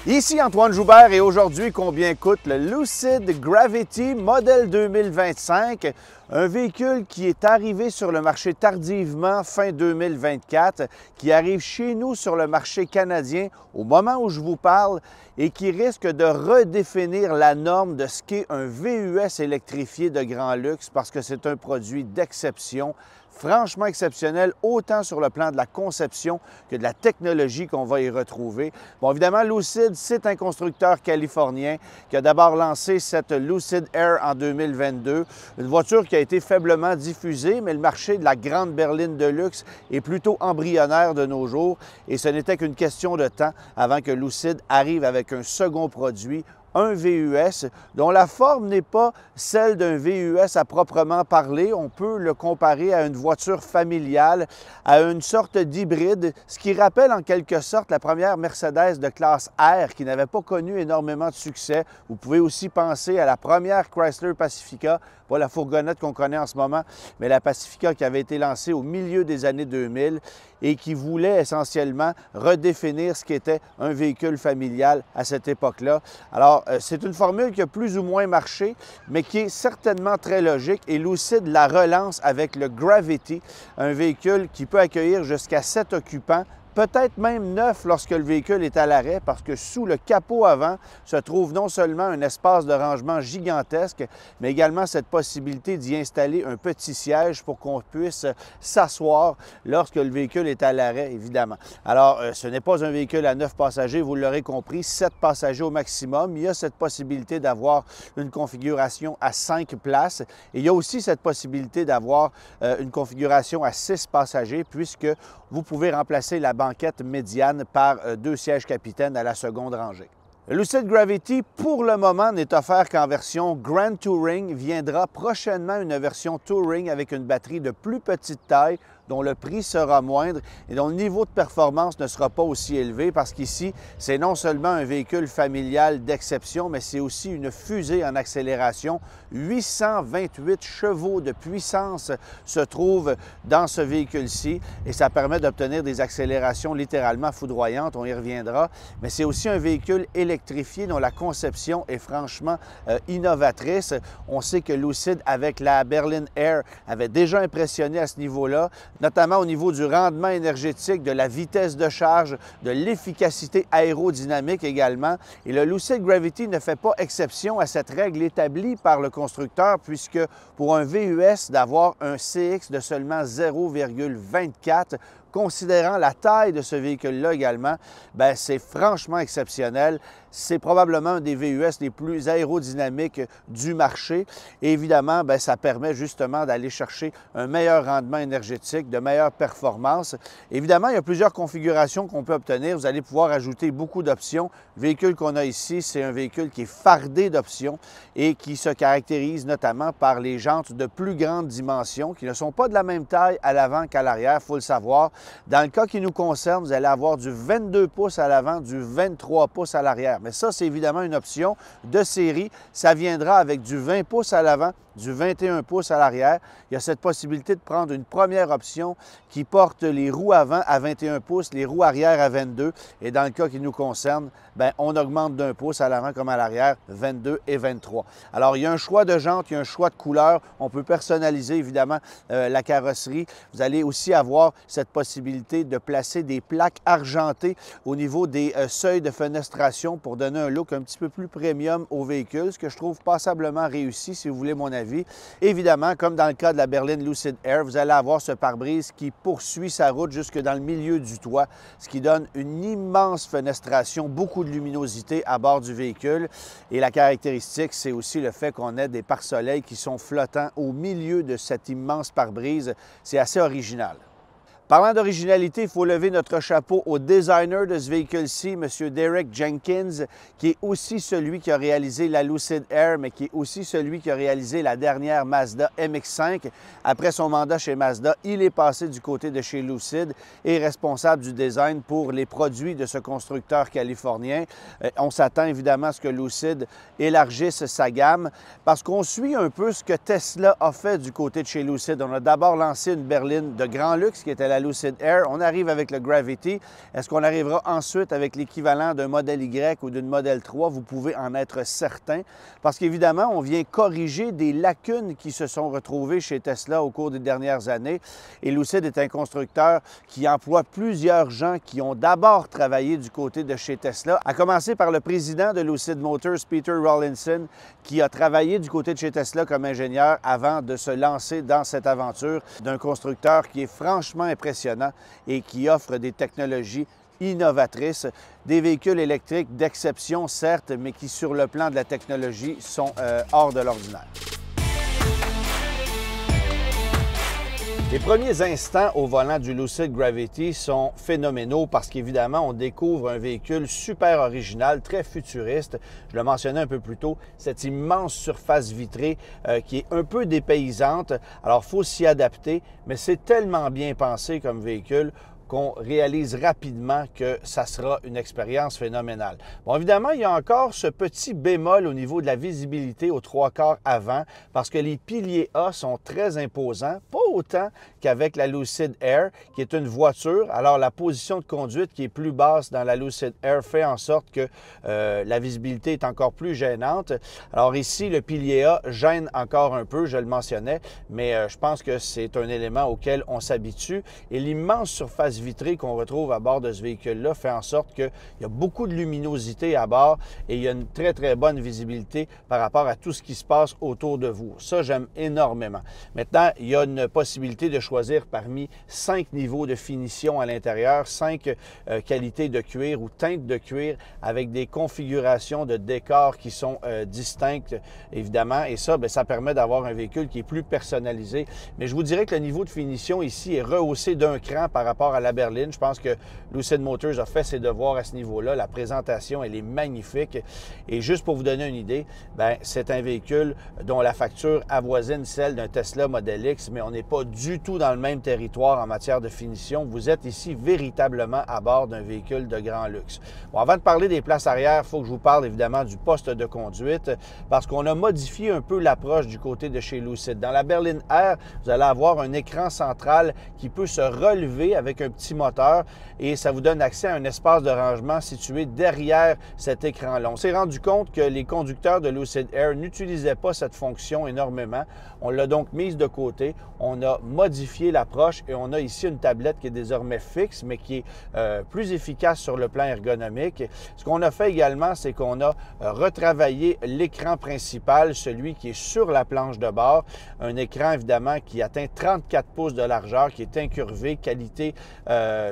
Ici Antoine Joubert et aujourd'hui, combien coûte le Lucid Gravity modèle 2025? Un véhicule qui est arrivé sur le marché tardivement fin 2024, qui arrive chez nous sur le marché canadien au moment où je vous parle et qui risque de redéfinir la norme de ce qu'est un VUS électrifié de grand luxe parce que c'est un produit d'exception, franchement exceptionnel, autant sur le plan de la conception que de la technologie qu'on va y retrouver. Bon, évidemment, Lucid, c'est un constructeur californien qui a d'abord lancé cette Lucid Air en 2022, une voiture qui a été faiblement diffusée, mais le marché de la grande berline de luxe est plutôt embryonnaire de nos jours et ce n'était qu'une question de temps avant que Lucid arrive avec un second produit, un VUS, dont la forme n'est pas celle d'un VUS à proprement parler. On peut le comparer à une voiture familiale, à une sorte d'hybride, ce qui rappelle en quelque sorte la première Mercedes de classe R qui n'avait pas connu énormément de succès. Vous pouvez aussi penser à la première Chrysler Pacifica, pas la fourgonnette qu'on connaît en ce moment, mais la Pacifica qui avait été lancée au milieu des années 2000 et qui voulait essentiellement redéfinir ce qu'était un véhicule familial à cette époque-là. Alors, c'est une formule qui a plus ou moins marché, mais qui est certainement très logique et Lucid la relance avec le Gravity, un véhicule qui peut accueillir jusqu'à 7 occupants, peut-être même 9 lorsque le véhicule est à l'arrêt parce que sous le capot avant se trouve non seulement un espace de rangement gigantesque, mais également cette possibilité d'y installer un petit siège pour qu'on puisse s'asseoir lorsque le véhicule est à l'arrêt, évidemment. Alors, ce n'est pas un véhicule à 9 passagers, vous l'aurez compris, 7 passagers au maximum. Il y a cette possibilité d'avoir une configuration à 5 places et il y a aussi cette possibilité d'avoir une configuration à 6 passagers puisque vous pouvez remplacer la banquette médiane par 2 sièges capitaines à la seconde rangée. Le Lucid Gravity, pour le moment, n'est offert qu'en version Grand Touring. Viendra prochainement une version Touring avec une batterie de plus petite taille, dont le prix sera moindre et dont le niveau de performance ne sera pas aussi élevé parce qu'ici, c'est non seulement un véhicule familial d'exception, mais c'est aussi une fusée en accélération. 828 chevaux de puissance se trouvent dans ce véhicule-ci et ça permet d'obtenir des accélérations littéralement foudroyantes, on y reviendra, mais c'est aussi un véhicule électrifié dont la conception est franchement innovatrice. On sait que Lucid, avec la Berlin Air, avait déjà impressionné à ce niveau-là, notamment au niveau du rendement énergétique, de la vitesse de charge, de l'efficacité aérodynamique également. Et le Lucid Gravity ne fait pas exception à cette règle établie par le constructeur puisque pour un VUS, d'avoir un CX de seulement 0,24, considérant la taille de ce véhicule-là également, c'est franchement exceptionnel. C'est probablement un des VUS les plus aérodynamiques du marché. Et évidemment, ça permet justement d'aller chercher un meilleur rendement énergétique, de meilleures performances. Évidemment, il y a plusieurs configurations qu'on peut obtenir. Vous allez pouvoir ajouter beaucoup d'options. Le véhicule qu'on a ici, c'est un véhicule qui est fardé d'options et qui se caractérise notamment par les jantes de plus grande dimension, qui ne sont pas de la même taille à l'avant qu'à l'arrière, il faut le savoir. Dans le cas qui nous concerne, vous allez avoir du 22 pouces à l'avant, du 23 pouces à l'arrière. Mais ça, c'est évidemment une option de série. Ça viendra avec du 20 pouces à l'avant, du 21 pouces à l'arrière. Il y a cette possibilité de prendre une première option qui porte les roues avant à 21 pouces, les roues arrière à 22. Et dans le cas qui nous concerne, on augmente d'1 pouce à l'avant comme à l'arrière, 22 et 23. Alors, il y a un choix de jantes, il y a un choix de couleur. On peut personnaliser évidemment la carrosserie. Vous allez aussi avoir cette possibilité de placer des plaques argentées au niveau des seuils de fenestration pour donner un look un petit peu plus premium au véhicule, ce que je trouve passablement réussi si vous voulez mon avis. Évidemment, comme dans le cas de la berline Lucid Air, vous allez avoir ce pare-brise qui poursuit sa route jusque dans le milieu du toit, ce qui donne une immense fenestration, beaucoup de luminosité à bord du véhicule. Et la caractéristique, c'est aussi le fait qu'on ait des pare-soleils qui sont flottants au milieu de cet immense pare-brise. C'est assez original. Parlant d'originalité, il faut lever notre chapeau au designer de ce véhicule-ci, M. Derek Jenkins, qui est aussi celui qui a réalisé la Lucid Air, mais qui est aussi celui qui a réalisé la dernière Mazda MX-5. Après son mandat chez Mazda, il est passé du côté de chez Lucid et est responsable du design pour les produits de ce constructeur californien. On s'attend évidemment à ce que Lucid élargisse sa gamme parce qu'on suit un peu ce que Tesla a fait du côté de chez Lucid. On a d'abord lancé une berline de grand luxe qui était la la Lucid Air, on arrive avec le Gravity. Est-ce qu'on arrivera ensuite avec l'équivalent d'un modèle Y ou d'une modèle 3? Vous pouvez en être certain parce qu'évidemment, on vient corriger des lacunes qui se sont retrouvées chez Tesla au cours des dernières années. Et Lucid est un constructeur qui emploie plusieurs gens qui ont d'abord travaillé du côté de chez Tesla, à commencer par le président de Lucid Motors, Peter Rawlinson, qui a travaillé du côté de chez Tesla comme ingénieur avant de se lancer dans cette aventure d'un constructeur qui est franchement impressionnant et qui offre des technologies innovatrices, des véhicules électriques d'exception certes, mais qui sur le plan de la technologie sont hors de l'ordinaire. Les premiers instants au volant du Lucid Gravity sont phénoménaux parce qu'évidemment, on découvre un véhicule super original, très futuriste. Je le mentionnais un peu plus tôt, cette immense surface vitrée qui est un peu dépaysante. Alors, il faut s'y adapter, mais c'est tellement bien pensé comme véhicule qu'on réalise rapidement que ça sera une expérience phénoménale. Bon, évidemment, il y a encore ce petit bémol au niveau de la visibilité aux 3/4 avant parce que les piliers A sont très imposants, pas autant qu'avec la Lucid Air, qui est une voiture. Alors, la position de conduite qui est plus basse dans la Lucid Air fait en sorte que la visibilité est encore plus gênante. Alors ici, le pilier A gêne encore un peu, je le mentionnais, mais je pense que c'est un élément auquel on s'habitue. Et l'immense surface vitrée qu'on retrouve à bord de ce véhicule-là fait en sorte qu'il y a beaucoup de luminosité à bord et il y a une très, très bonne visibilité par rapport à tout ce qui se passe autour de vous. Ça, j'aime énormément. Maintenant, il y a une possibilité de choisir parmi 5 niveaux de finition à l'intérieur, 5 qualités de cuir ou teintes de cuir avec des configurations de décors qui sont distinctes, évidemment. Et ça, bien, ça permet d'avoir un véhicule qui est plus personnalisé. Mais je vous dirais que le niveau de finition ici est rehaussé d'un cran par rapport à la berline. Je pense que Lucid Motors a fait ses devoirs à ce niveau-là. La présentation, elle est magnifique. Et juste pour vous donner une idée, bien, c'est un véhicule dont la facture avoisine celle d'un Tesla Model X, mais on n'est pas du tout dans le même territoire en matière de finition. Vous êtes ici véritablement à bord d'un véhicule de grand luxe. Bon, avant de parler des places arrière, il faut que je vous parle évidemment du poste de conduite parce qu'on a modifié un peu l'approche du côté de chez Lucid. Dans la berline R, vous allez avoir un écran central qui peut se relever avec un petit moteur et ça vous donne accès à un espace de rangement situé derrière cet écran-là. On s'est rendu compte que les conducteurs de Lucid Air n'utilisaient pas cette fonction énormément. On l'a donc mise de côté. On a modifié l'approche et on a ici une tablette qui est désormais fixe, mais qui est plus efficace sur le plan ergonomique. Ce qu'on a fait également, c'est qu'on a retravaillé l'écran principal, celui qui est sur la planche de bord. Un écran, évidemment, qui atteint 34 pouces de largeur, qui est incurvé, qualité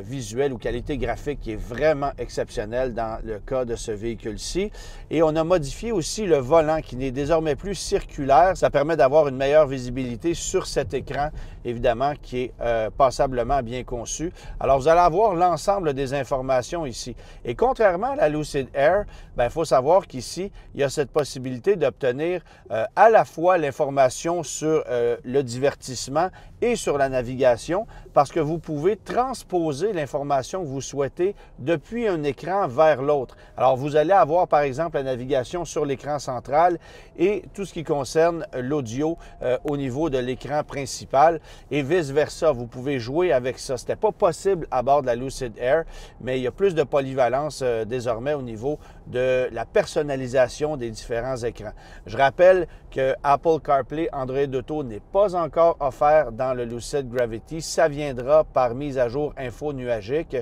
visuelle ou qualité graphique qui est vraiment exceptionnelle dans le cas de ce véhicule-ci. Et on a modifié aussi le volant qui n'est désormais plus circulaire. Ça permet d'avoir une meilleure visibilité sur cet écran, évidemment, qui est passablement bien conçu. Alors, vous allez avoir l'ensemble des informations ici. Et contrairement à la Lucid Air, il faut savoir qu'ici, il y a cette possibilité d'obtenir à la fois l'information sur le divertissement et sur la navigation parce que vous pouvez transposer l'information que vous souhaitez depuis un écran vers l'autre. Alors, vous allez avoir, par exemple, la navigation sur l'écran central et tout ce qui concerne l'audio au niveau de l'écran principal et vice-versa. Vous pouvez jouer avec ça. Ce n'était pas possible à bord de la Lucid Air, mais il y a plus de polyvalence désormais au niveau de la personnalisation des différents écrans. Je rappelle que Apple CarPlay Android Auto n'est pas encore offert dans le Lucid Gravity. Ça viendra par mise à jour info nuagique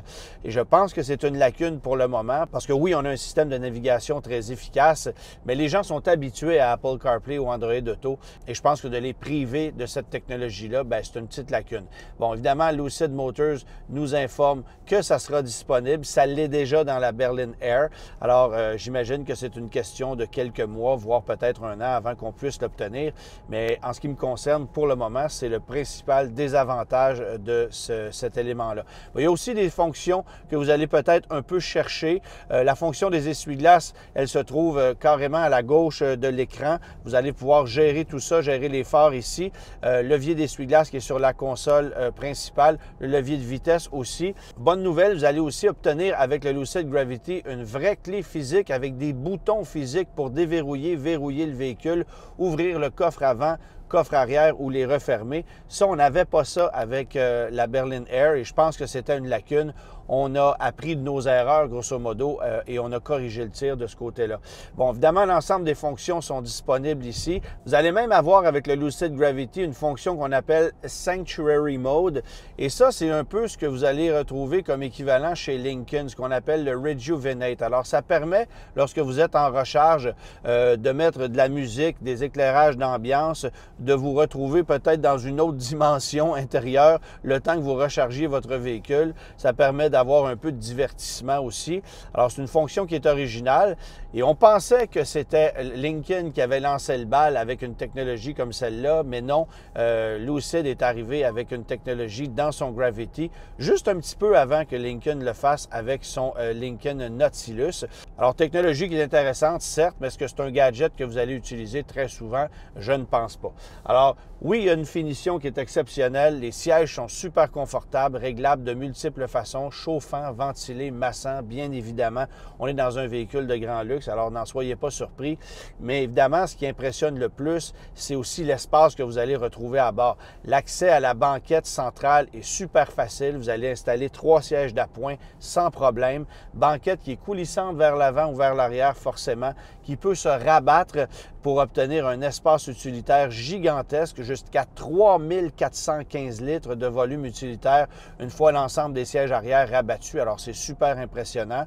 et je pense que c'est une lacune pour le moment parce que oui, on a un système de navigation très efficace, mais les gens sont habitués à Apple CarPlay ou Android Auto et je pense que de les priver de cette technologie-là, c'est une petite lacune. Bon, évidemment, Lucid Motors nous informe que ça sera disponible. Ça l'est déjà dans la berline Air. Alors, j'imagine que c'est une question de quelques mois, voire peut-être un an avant qu'on puisse l'obtenir. Mais en ce qui me concerne, pour le moment, c'est le principal désavantage de cet élément-là. Il y a aussi des fonctions que vous allez peut-être un peu chercher. La fonction des essuie-glaces, elle se trouve carrément à la gauche de l'écran. Vous allez pouvoir gérer tout ça, gérer les phares ici. Levier d'essuie-glace qui est sur la console principale, le levier de vitesse aussi. Bonne nouvelle, vous allez aussi obtenir avec le Lucid Gravity une vraie clé physique avec des boutons physiques pour déverrouiller, verrouiller le véhicule, ouvrir le coffre avant, coffre arrière ou les refermer. Ça, on n'avait pas ça avec la Berlin Air et je pense que c'était une lacune. On a appris de nos erreurs, grosso modo, et on a corrigé le tir de ce côté-là. Bon, évidemment, l'ensemble des fonctions sont disponibles ici. Vous allez même avoir avec le Lucid Gravity une fonction qu'on appelle Sanctuary Mode. Et ça, c'est un peu ce que vous allez retrouver comme équivalent chez Lincoln, ce qu'on appelle le Rejuvenate. Alors, ça permet, lorsque vous êtes en recharge, de mettre de la musique, des éclairages d'ambiance, de vous retrouver peut-être dans une autre dimension intérieure le temps que vous rechargiez votre véhicule. Ça permet d'avoir un peu de divertissement aussi. Alors, c'est une fonction qui est originale et on pensait que c'était Lincoln qui avait lancé le bal avec une technologie comme celle-là, mais non, Lucid est arrivé avec une technologie dans son Gravity juste un petit peu avant que Lincoln le fasse avec son Lincoln Nautilus. Alors, technologie qui est intéressante, certes, mais est-ce que c'est un gadget que vous allez utiliser très souvent? Je ne pense pas. Alors, oui, il y a une finition qui est exceptionnelle. Les sièges sont super confortables, réglables de multiples façons, chauffants, ventilés, massants, bien évidemment. On est dans un véhicule de grand luxe, alors n'en soyez pas surpris. Mais évidemment, ce qui impressionne le plus, c'est aussi l'espace que vous allez retrouver à bord. L'accès à la banquette centrale est super facile. Vous allez installer 3 sièges d'appoint sans problème. Banquette qui est coulissante vers l'avant ou vers l'arrière, forcément, qui peut se rabattre pour obtenir un espace utilitaire gigantesque, jusqu'à 3415 litres de volume utilitaire une fois l'ensemble des sièges arrière rabattus. Alors, c'est super impressionnant.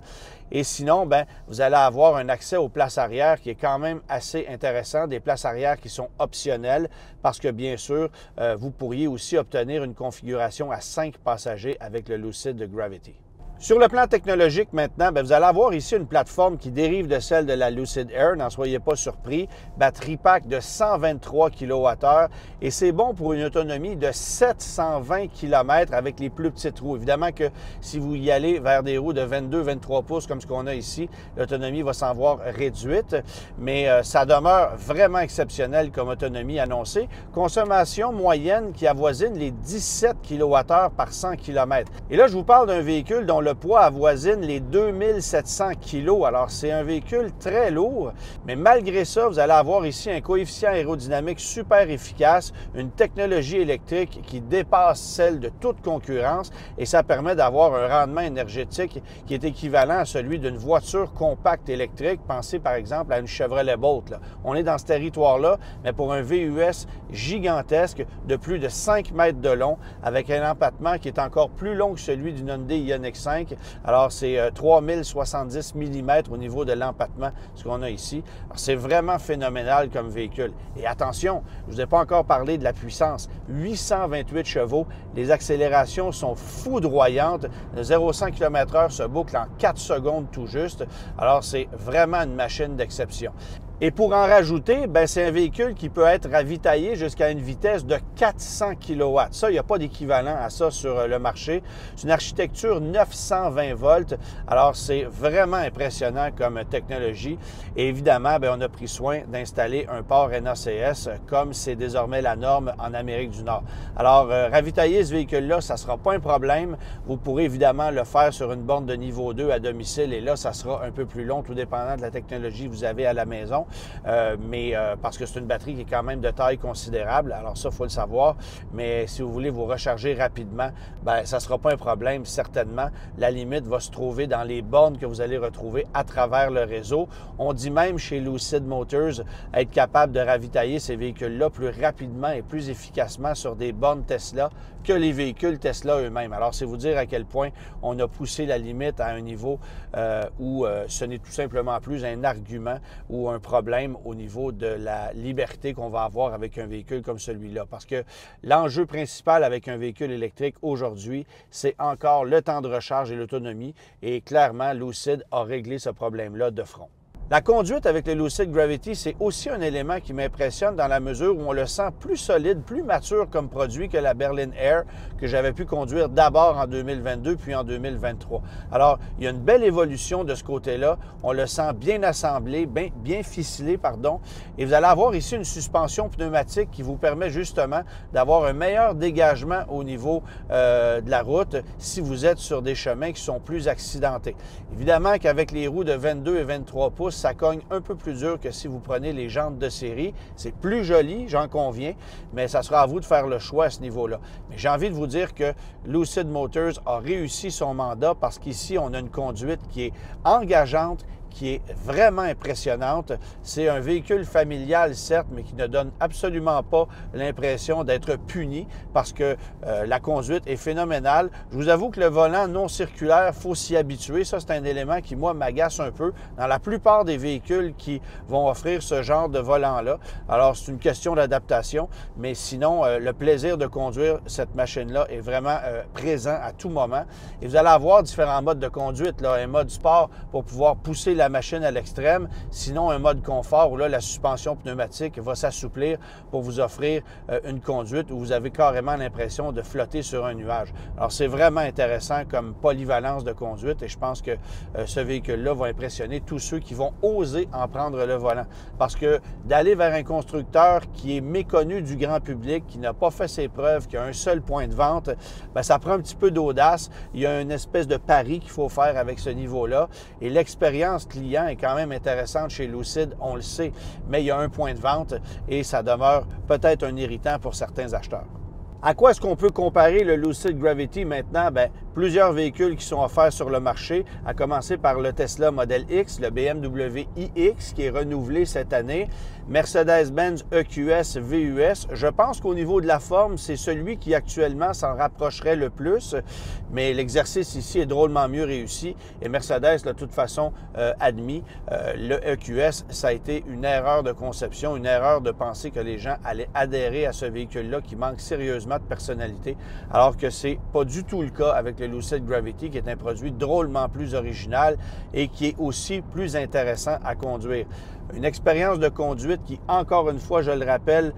Et sinon, bien, vous allez avoir un accès aux places arrière qui est quand même assez intéressant, des places arrière qui sont optionnelles parce que, bien sûr, vous pourriez aussi obtenir une configuration à 5 passagers avec le Lucid Gravity. Sur le plan technologique maintenant, bien, vous allez avoir ici une plateforme qui dérive de celle de la Lucid Air, n'en soyez pas surpris. Batterie pack de 123 kWh et c'est bon pour une autonomie de 720 km avec les plus petites roues. Évidemment que si vous y allez vers des roues de 22-23 pouces comme ce qu'on a ici, l'autonomie va s'en voir réduite, mais ça demeure vraiment exceptionnel comme autonomie annoncée. Consommation moyenne qui avoisine les 17 kWh par 100 km. Et là, je vous parle d'un véhicule dont le poids avoisine les 2700 kg. Alors, c'est un véhicule très lourd, mais malgré ça, vous allez avoir ici un coefficient aérodynamique super efficace, une technologie électrique qui dépasse celle de toute concurrence et ça permet d'avoir un rendement énergétique qui est équivalent à celui d'une voiture compacte électrique. Pensez par exemple à une Chevrolet Bolt. Là. On est dans ce territoire-là, mais pour un VUS gigantesque de plus de 5 mètres de long avec un empattement qui est encore plus long que celui d'une Hyundai Ioniq 5. Alors, c'est 3070 mm au niveau de l'empattement, ce qu'on a ici. Alors, c'est vraiment phénoménal comme véhicule. Et attention, je ne vous ai pas encore parlé de la puissance. 828 chevaux, les accélérations sont foudroyantes. Le 0-100 km/h se boucle en 4 secondes tout juste. Alors, c'est vraiment une machine d'exception. Et pour en rajouter, bien, c'est un véhicule qui peut être ravitaillé jusqu'à une vitesse de 400 kW. Ça, il n'y a pas d'équivalent à ça sur le marché. C'est une architecture 920 volts. Alors, c'est vraiment impressionnant comme technologie. Et évidemment, bien, on a pris soin d'installer un port NACS comme c'est désormais la norme en Amérique du Nord. Alors, ravitailler ce véhicule-là, ça ne sera pas un problème. Vous pourrez évidemment le faire sur une borne de niveau 2 à domicile et là, ça sera un peu plus long, tout dépendant de la technologie que vous avez à la maison. Parce que c'est une batterie qui est quand même de taille considérable, alors ça, il faut le savoir. Mais si vous voulez vous recharger rapidement, bien, ça ne sera pas un problème, certainement. La limite va se trouver dans les bornes que vous allez retrouver à travers le réseau. On dit même chez Lucid Motors être capable de ravitailler ces véhicules-là plus rapidement et plus efficacement sur des bornes Tesla que les véhicules Tesla eux-mêmes. Alors, c'est vous dire à quel point on a poussé la limite à un niveau où ce n'est tout simplement plus un argument ou un problème au niveau de la liberté qu'on va avoir avec un véhicule comme celui-là. Parce que l'enjeu principal avec un véhicule électrique aujourd'hui, c'est encore le temps de recharge et l'autonomie. Et clairement, Lucid a réglé ce problème-là de front. La conduite avec le Lucid Gravity, c'est aussi un élément qui m'impressionne dans la mesure où on le sent plus solide, plus mature comme produit que la Berlin Air que j'avais pu conduire d'abord en 2022 puis en 2023. Alors, il y a une belle évolution de ce côté-là. On le sent bien assemblé, bien ficelé, pardon. Et vous allez avoir ici une suspension pneumatique qui vous permet justement d'avoir un meilleur dégagement au niveau de la route si vous êtes sur des chemins qui sont plus accidentés. Évidemment qu'avec les roues de 22 et 23 pouces, pouces, ça cogne un peu plus dur que si vous prenez les jantes de série. C'est plus joli, j'en conviens, mais ça sera à vous de faire le choix à ce niveau-là. Mais j'ai envie de vous dire que Lucid Motors a réussi son mandat parce qu'ici, on a une conduite qui est engageante, qui est vraiment impressionnante. C'est un véhicule familial, certes, mais qui ne donne absolument pas l'impression d'être puni parce que la conduite est phénoménale. Je vous avoue que le volant non circulaire, il faut s'y habituer. Ça, c'est un élément qui, moi, m'agace un peu dans la plupart des véhicules qui vont offrir ce genre de volant-là. Alors, c'est une question d'adaptation, mais sinon, le plaisir de conduire cette machine-là est vraiment présent à tout moment. Et vous allez avoir différents modes de conduite, là, un mode sport pour pouvoir pousser la machine à l'extrême, sinon un mode confort où là, la suspension pneumatique va s'assouplir pour vous offrir une conduite où vous avez carrément l'impression de flotter sur un nuage. Alors, c'est vraiment intéressant comme polyvalence de conduite et je pense que ce véhicule-là va impressionner tous ceux qui vont oser en prendre le volant. Parce que d'aller vers un constructeur qui est méconnu du grand public, qui n'a pas fait ses preuves, qui a un seul point de vente, bien, ça prend un petit peu d'audace. Il y a une espèce de pari qu'il faut faire avec ce niveau-là et l'expérience client est quand même intéressante chez Lucid, on le sait, mais il y a un point de vente et ça demeure peut-être un irritant pour certains acheteurs. À quoi est-ce qu'on peut comparer le Lucid Gravity maintenant? Bien, plusieurs véhicules qui sont offerts sur le marché, à commencer par le Tesla Model X, le BMW iX qui est renouvelé cette année, Mercedes-Benz EQS VUS. Je pense qu'au niveau de la forme, c'est celui qui actuellement s'en rapprocherait le plus, mais l'exercice ici est drôlement mieux réussi et Mercedes l'a de toute façon admis. Le EQS, ça a été une erreur de conception, une erreur de penser que les gens allaient adhérer à ce véhicule-là qui manque sérieusement de personnalité, alors que c'est pas du tout le cas avec le Lucid Gravity, qui est un produit drôlement plus original et qui est aussi plus intéressant à conduire. Une expérience de conduite qui, encore une fois, je le rappelle,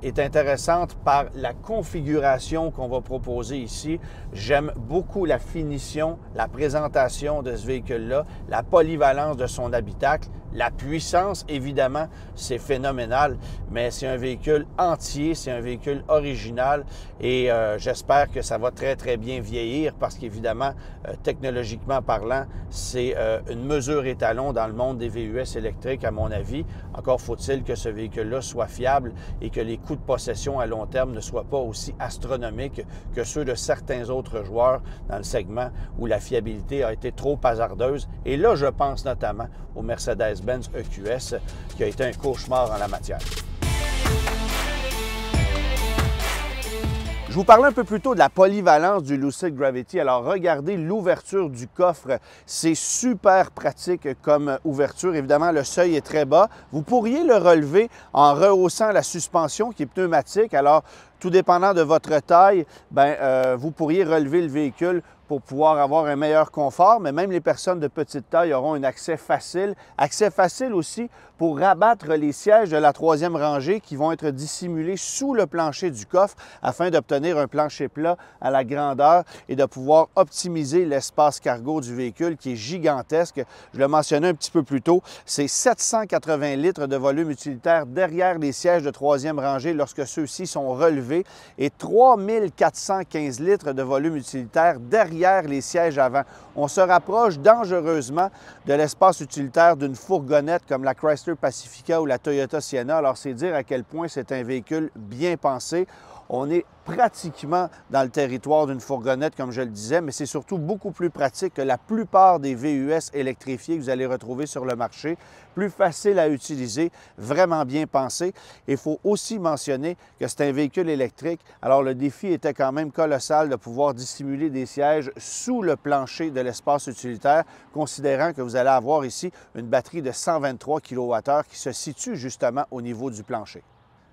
est intéressante par la configuration qu'on va proposer ici. J'aime beaucoup la finition, la présentation de ce véhicule-là, la polyvalence de son habitacle, la puissance, évidemment, c'est phénoménal, mais c'est un véhicule entier, c'est un véhicule original et j'espère que ça va très, très bien vieillir parce qu'évidemment, technologiquement parlant, c'est une mesure étalon dans le monde des VUS électriques, à mon avis. Encore faut-il que ce véhicule-là soit fiable et que les coûts de possession à long terme ne soient pas aussi astronomiques que ceux de certains autres joueurs dans le segment où la fiabilité a été trop hasardeuse. Et là, je pense notamment au Mercedes-Benz EQS qui a été un cauchemar en la matière. Je vous parlais un peu plus tôt de la polyvalence du Lucid Gravity. Alors, regardez l'ouverture du coffre. C'est super pratique comme ouverture. Évidemment, le seuil est très bas. Vous pourriez le relever en rehaussant la suspension qui est pneumatique. Alors, tout dépendant de votre taille, vous pourriez relever le véhicule pour pouvoir avoir un meilleur confort, mais même les personnes de petite taille auront un accès facile. Accès facile aussi pour rabattre les sièges de la troisième rangée qui vont être dissimulés sous le plancher du coffre afin d'obtenir un plancher plat à la grandeur et de pouvoir optimiser l'espace cargo du véhicule qui est gigantesque. Je le mentionnais un petit peu plus tôt, c'est 780 litres de volume utilitaire derrière les sièges de troisième rangée lorsque ceux-ci sont relevés et 3415 litres de volume utilitaire derrière les sièges avant. On se rapproche dangereusement de l'espace utilitaire d'une fourgonnette comme la Chrysler Pacifica ou la Toyota Sienna. Alors, c'est dire à quel point c'est un véhicule bien pensé. On est pratiquement dans le territoire d'une fourgonnette, comme je le disais, mais c'est surtout beaucoup plus pratique que la plupart des VUS électrifiés que vous allez retrouver sur le marché. Plus facile à utiliser, vraiment bien pensé. Il faut aussi mentionner que c'est un véhicule électrique. Alors, le défi était quand même colossal de pouvoir dissimuler des sièges sous le plancher de l'espace utilitaire, considérant que vous allez avoir ici une batterie de 123 kWh qui se situe justement au niveau du plancher.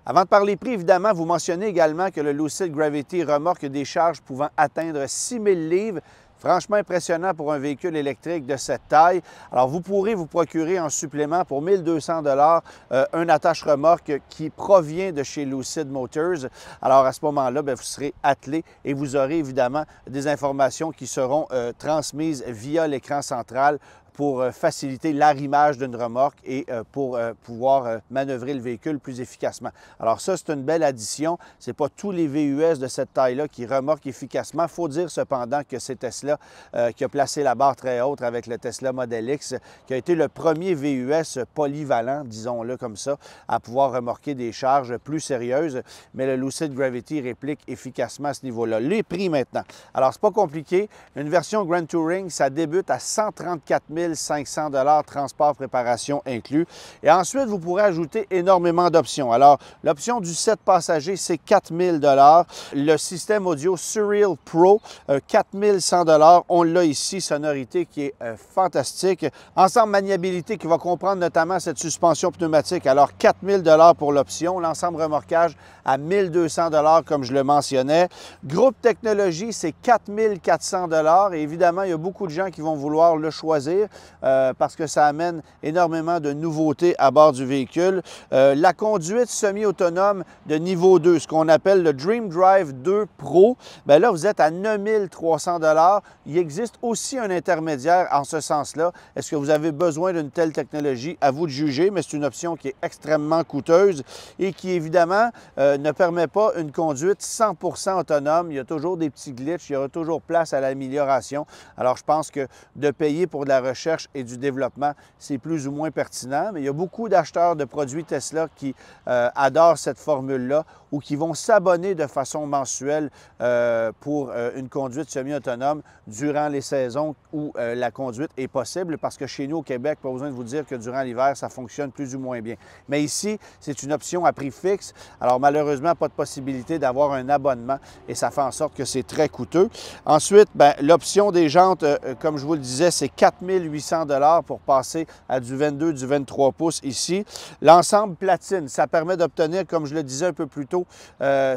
Avant de parler prix, évidemment, vous mentionnez également que le Lucid Gravity remorque des charges pouvant atteindre 6000 livres. Franchement impressionnant pour un véhicule électrique de cette taille. Alors, vous pourrez vous procurer en supplément pour 1200 $ un attache-remorque qui provient de chez Lucid Motors. Alors, à ce moment-là, vous serez attelé et vous aurez évidemment des informations qui seront transmises via l'écran central pour faciliter l'arrimage d'une remorque et pour pouvoir manœuvrer le véhicule plus efficacement. Alors ça, c'est une belle addition. Ce n'est pas tous les VUS de cette taille-là qui remorquent efficacement. Il faut dire cependant que c'est Tesla qui a placé la barre très haute avec le Tesla Model X, qui a été le premier VUS polyvalent, disons-le comme ça, à pouvoir remorquer des charges plus sérieuses. Mais le Lucid Gravity réplique efficacement à ce niveau-là. Les prix maintenant. Alors, c'est pas compliqué. Une version Grand Touring, ça débute à 134 500 $, transport, préparation inclus. Et ensuite, vous pourrez ajouter énormément d'options. Alors, l'option du 7 passagers, c'est 4 000 $. Le système audio Surreal Pro, 4 100 $. On l'a ici, sonorité qui est fantastique. Ensemble maniabilité qui va comprendre notamment cette suspension pneumatique. Alors, 4 000 $ pour l'option. L'ensemble remorquage à 1 200 $, comme je le mentionnais. Groupe technologie, c'est 4 400 $. Et évidemment, il y a beaucoup de gens qui vont vouloir le choisir parce que ça amène énormément de nouveautés à bord du véhicule. La conduite semi-autonome de niveau 2, ce qu'on appelle le Dream Drive 2 Pro, bien là, vous êtes à 9 300 $. Il existe aussi un intermédiaire en ce sens-là. Est-ce que vous avez besoin d'une telle technologie? À vous de juger, mais c'est une option qui est extrêmement coûteuse et qui, évidemment, ne permet pas une conduite 100% autonome. Il y a toujours des petits glitches, il y aura toujours place à l'amélioration. Alors, je pense que de payer pour de la recherche et du développement, c'est plus ou moins pertinent, mais il y a beaucoup d'acheteurs de produits Tesla qui adorent cette formule-là ou qui vont s'abonner de façon mensuelle pour une conduite semi-autonome durant les saisons où la conduite est possible, parce que chez nous au Québec, pas besoin de vous dire que durant l'hiver, ça fonctionne plus ou moins bien. Mais ici, c'est une option à prix fixe. Alors malheureusement, pas de possibilité d'avoir un abonnement et ça fait en sorte que c'est très coûteux. Ensuite, l'option des jantes, comme je vous le disais, c'est 4 800 $ pour passer à du 22, du 23 pouces ici. L'ensemble platine, ça permet d'obtenir, comme je le disais un peu plus tôt,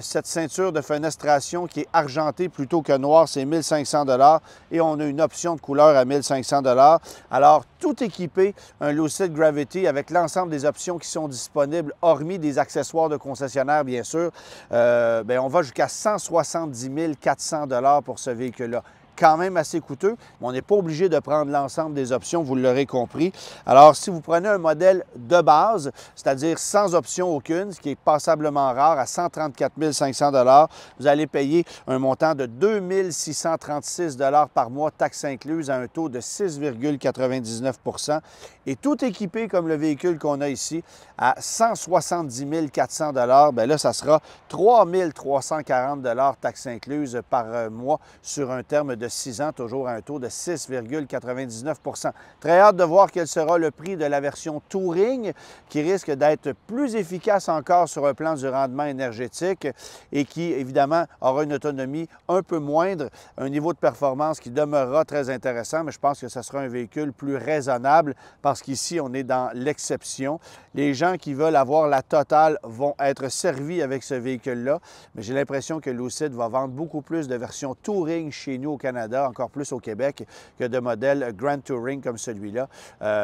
cette ceinture de fenestration qui est argentée plutôt que noire, c'est 1 500 $ et on a une option de couleur à 1 500 $. Alors, tout équipé, un Lucid Gravity avec l'ensemble des options qui sont disponibles, hormis des accessoires de concessionnaire, bien sûr, on va jusqu'à 170 400 $ pour ce véhicule-là. Quand même assez coûteux, mais on n'est pas obligé de prendre l'ensemble des options, vous l'aurez compris. Alors, si vous prenez un modèle de base, c'est-à-dire sans option aucune, ce qui est passablement rare, à 134 500 $, vous allez payer un montant de 2 636 $ par mois, taxes incluses, à un taux de 6,99 %. Et tout équipé comme le véhicule qu'on a ici, à 170 400 $, bien là, ça sera 3 340 $ taxes incluses par mois sur un terme de 6 ans, toujours à un taux de 6,99 %. Très hâte de voir quel sera le prix de la version Touring, qui risque d'être plus efficace encore sur un plan du rendement énergétique et qui, évidemment, aura une autonomie un peu moindre, un niveau de performance qui demeurera très intéressant, mais je pense que ce sera un véhicule plus raisonnable parce qu'ici, on est dans l'exception. Les gens qui veulent avoir la totale vont être servis avec ce véhicule-là, mais j'ai l'impression que Lucid va vendre beaucoup plus de versions Touring chez nous au Canada, encore plus au Québec, que de modèles Grand Touring comme celui-là,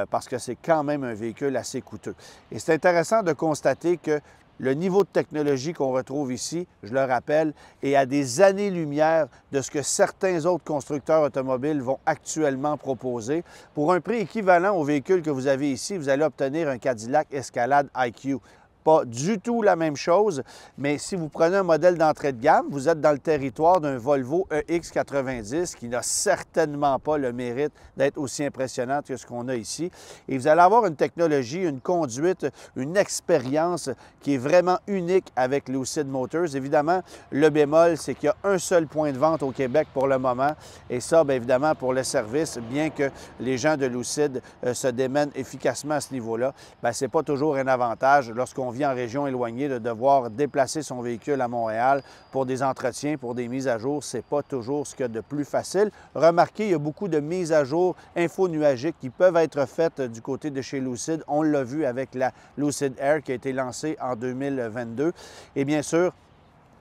parce que c'est quand même un véhicule assez coûteux. Et c'est intéressant de constater que le niveau de technologie qu'on retrouve ici, je le rappelle, est à des années-lumière de ce que certains autres constructeurs automobiles vont actuellement proposer. Pour un prix équivalent au véhicule que vous avez ici, vous allez obtenir un Cadillac Escalade IQ. Pas du tout la même chose, mais si vous prenez un modèle d'entrée de gamme, vous êtes dans le territoire d'un Volvo EX90 qui n'a certainement pas le mérite d'être aussi impressionnant que ce qu'on a ici. Et vous allez avoir une technologie, une conduite, une expérience qui est vraiment unique avec Lucid Motors. Évidemment, le bémol, c'est qu'il y a un seul point de vente au Québec pour le moment. Et ça, bien évidemment, pour le service, bien que les gens de Lucid se démènent efficacement à ce niveau-là, ce n'est pas toujours un avantage lorsqu'on vit en région éloignée de devoir déplacer son véhicule à Montréal pour des entretiens, pour des mises à jour. Ce n'est pas toujours ce qu'il y a de plus facile. Remarquez, il y a beaucoup de mises à jour infonuagiques qui peuvent être faites du côté de chez Lucid. On l'a vu avec la Lucid Air qui a été lancée en 2022. Et bien sûr,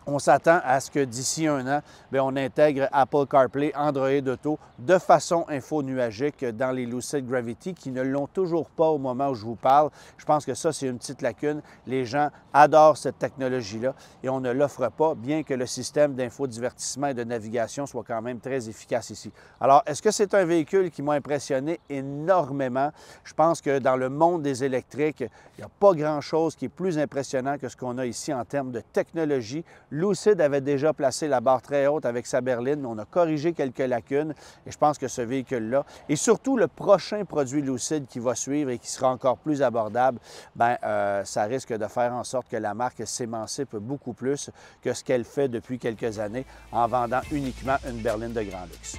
On s'attend à ce que d'ici un an, on intègre Apple CarPlay, Android Auto de façon infonuagique dans les Lucid Gravity qui ne l'ont toujours pas au moment où je vous parle. Je pense que ça, c'est une petite lacune. Les gens adorent cette technologie-là et on ne l'offre pas, bien que le système d'infodivertissement et de navigation soit quand même très efficace ici. Alors, est-ce que c'est un véhicule qui m'a impressionné énormément? Je pense que dans le monde des électriques, il n'y a pas grand-chose qui est plus impressionnant que ce qu'on a ici en termes de technologie. Lucid avait déjà placé la barre très haute avec sa berline, mais on a corrigé quelques lacunes et je pense que ce véhicule-là, et surtout le prochain produit Lucid qui va suivre et qui sera encore plus abordable, ça risque de faire en sorte que la marque s'émancipe beaucoup plus que ce qu'elle fait depuis quelques années en vendant uniquement une berline de grand luxe.